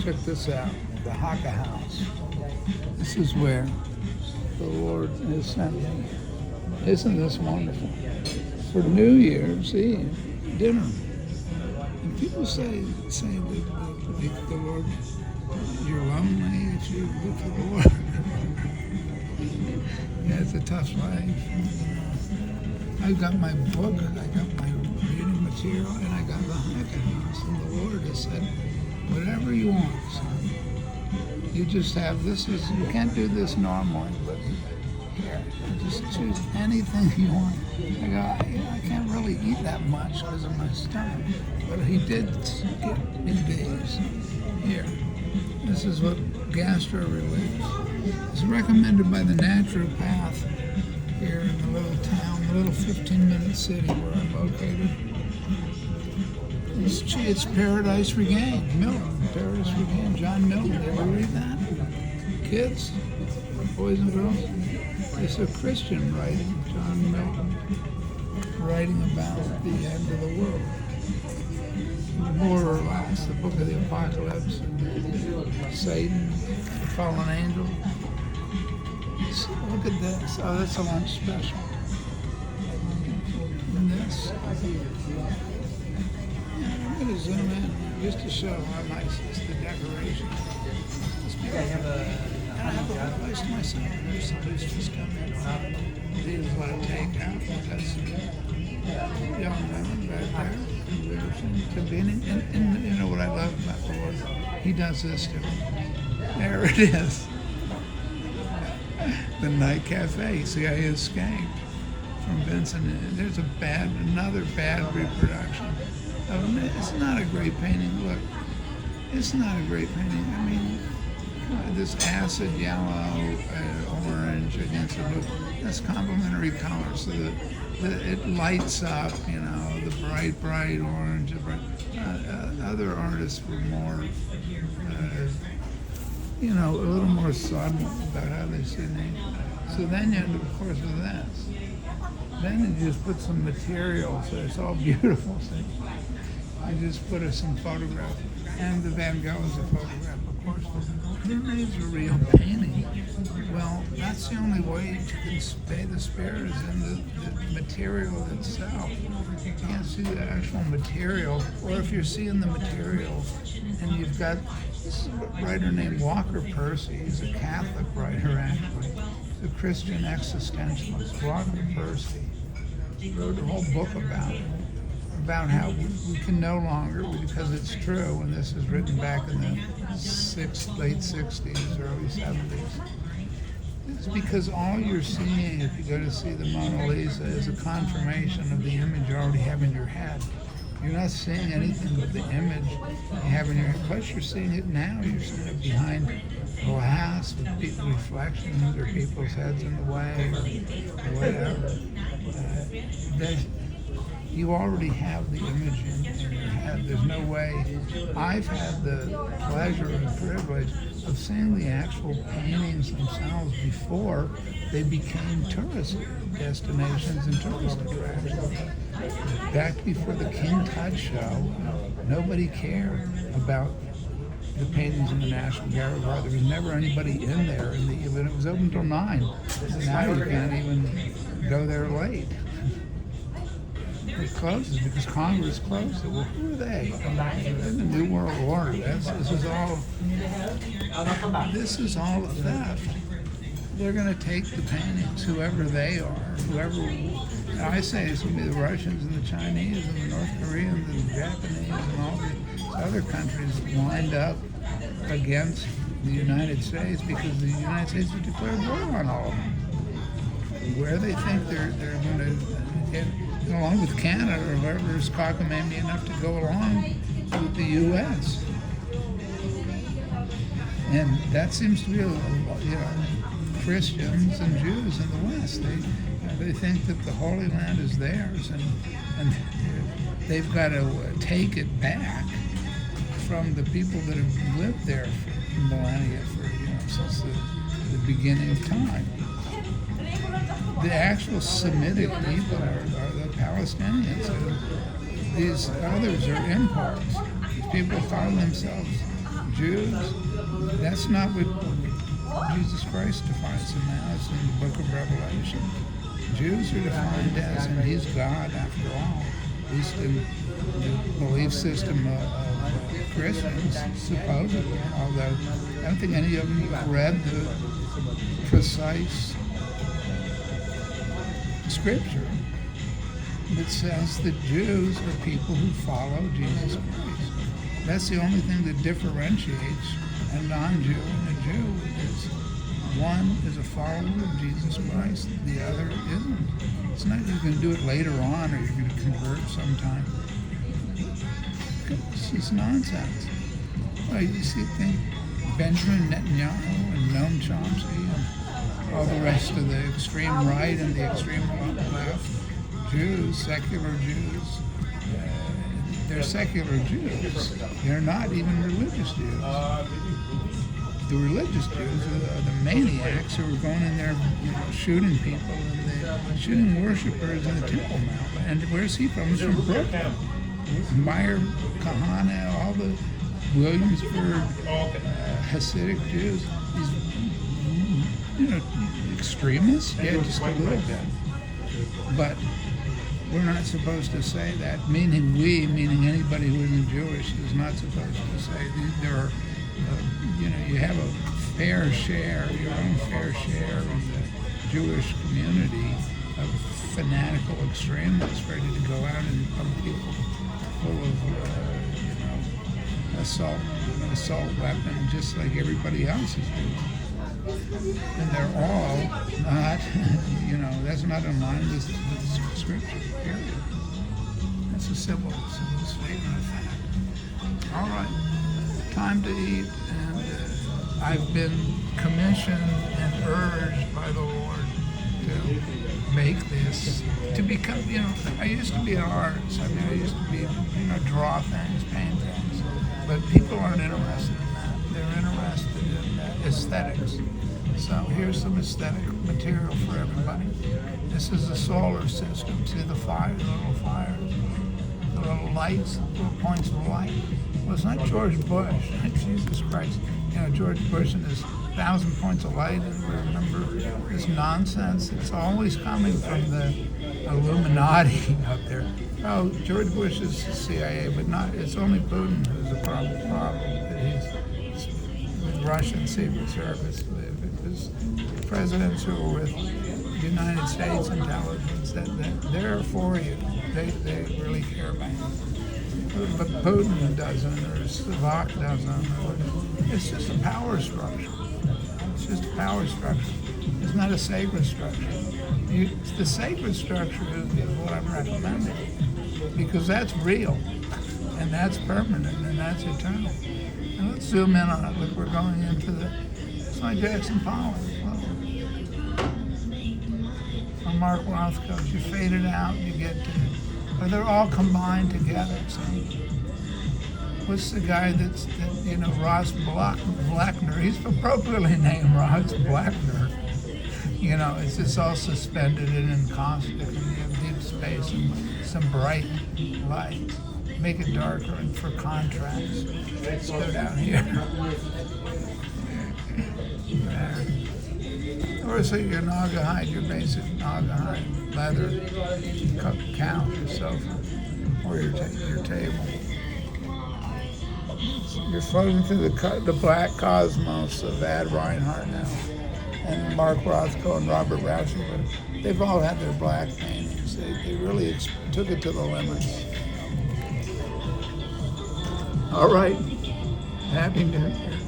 Check this out, the Haka House. This is where the Lord has sent me. Isn't this wonderful? For New Year's Eve dinner. And people say that the Lord, you're lonely if you look for the Lord. Yeah, it's a tough life. I've got my book, I got my reading material, and I got the Haka House. And the Lord has said, whatever you want, son. You just have this. You can't do this normally, but here, just choose anything you want. I go, I can't really eat that much because of my stomach, but he did give me these. Here, this is what gastro relief. It's recommended by the naturopath here in the little town, the little 15-minute city where I'm located. It's Paradise Regained, Milton, Paradise Regained, John Milton. You ever read that? Kids, boys and girls? It's a Christian writing, John Milton, writing about the end of the world. More or less, the book of the Apocalypse, and Satan, the fallen angel. So look at this. Oh, that's a lunch special. And this. I'm going to zoom in just to show how nice it's the decoration. I have a place to myself. There's somebody's just come in. He doesn't want to take out because young women back there who live convenient. And you know what I love about the Lord? He does this to him. There it is. The Night Cafe. See how he escaped from Vincent. There's another bad reproduction. It's not a great painting. Look, it's not a great painting. I mean, this acid yellow, orange against the blue, that's complementary colors. So that it lights up, you know, the bright orange. Other artists were more, you know, a little more subtle about how they see nature. So then you end, of course, with this. Then you just put some material, so it's all beautiful. See? You just put some photograph, and the Van Gogh is a photograph, of course. Who needs a real painting? Well, that's the only way to convey the spirit is in the material itself. You can't see the actual material, or if you're seeing the material, and you've got this writer named Walker Percy, he's a Catholic writer actually, he's a Christian existentialist, Walker Percy. He wrote a whole book about it. About how we can no longer, because it's true, and this is written back in the late 60s, early 70s. It's because all you're seeing if you go to see the Mona Lisa is a confirmation of the image you already have in your head. You're not seeing anything but the image you have in your head. Plus you're seeing it now. You're seeing it behind glass with reflections or people's heads in the way or whatever. You already have the image in your head. There's no way. I've had the pleasure and privilege of seeing the actual paintings themselves before they became tourist destinations and tourist attractions. Back before the King Tut show, nobody cared about the paintings in the National Gallery. There was never anybody in there, when it was open till 9. Now you can't even go there late. It closes because Congress closed it. Well, who are they? They're the New World Order. This is all a theft. They're going to take the paintings, whoever they are, I say it's going to be the Russians and the Chinese and the North Koreans and the Japanese and all the other countries lined up against the United States because the United States has declared war on all of them. Where they think they're going to get along with Canada or whoever is cockamamie enough to go along with the U.S. And that seems to be, Christians and Jews in the West. They think that the Holy Land is theirs, and they've got to take it back from the people that have lived there for millennia, since the beginning of time. The actual Semitic people are the Palestinians. These others are imports. These people call themselves Jews, that's not what Jesus Christ defines them as in the book of Revelation. Jews are defined as, and he's God after all, at least in the belief system of Christians, supposedly, although I don't think any of them have read the precise scripture that says that Jews are people who follow Jesus Christ. That's the only thing that differentiates a non-Jew and a Jew is one is a follower of Jesus Christ, the other isn't. It's not you're going to do it later on or you're going to convert sometime. It's just nonsense. Well, you see, think Benjamin Netanyahu and Noam Chomsky and all the rest of the extreme right and the extreme left, Jews, secular Jews, they're secular Jews. They're not even religious Jews. The religious Jews are the maniacs who are going in there, shooting people and shooting worshipers in the Temple Mount. And where's he from? He's from Brooklyn. Meyer Kahane, all the Williamsburg Hasidic Jews. These, extremists. Yeah, just a little bit. But we're not supposed to say that. Meaning anybody who isn't Jewish is not supposed to say there are. You have a fair share, your own fair share of the Jewish community of fanatical extremists ready to go out and pump people full of, assault weapons, just like everybody else is doing. And they're all not, that's not in line with Scripture, period. That's a simple statement of fact. All right. Time to eat, and I've been commissioned and urged by the Lord to make this, to become, I used to be an artist. I used to be, draw things, paint things, but people aren't interested in that. They're interested in aesthetics. So here's some aesthetic material for everybody. This is the solar system. See the fires, the little fires, the little lights, little points of light. Well, it's not George Bush. Jesus Christ. George Bush and his 1,000 points of light, and remember this nonsense. It's always coming from the Illuminati up there. Oh, George Bush is the CIA, but it's only Putin who's the problem that he's with Russian Secret Service. If it was presidents who were with the United States intelligence, that they're for you. They really care about you. But Putin doesn't, or Slovak doesn't. It's just a power structure. It's just a power structure. It's not a sacred structure. The sacred structure is what I'm recommending, because that's real, and that's permanent, and that's eternal. And let's zoom in on it. Look, we're going into it's like Jackson Pollock. Or Mark Rothko. You fade it out, you get to but they're all combined together. So, what's the guy Ross Blackner? He's appropriately named Ross Blackner. It's just all suspended and in caustic, and you have deep space and some bright light. Make it darker and for contrast. Let's go down here. Or so your Naugahyde, your basic Naugahyde leather couch or sofa, or your table. You're floating through the black cosmos of Ad Reinhardt now, and Mark Rothko and Robert Rauschenberg. They've all had their black paintings. They really took it to the limits. All right. Happy New Year.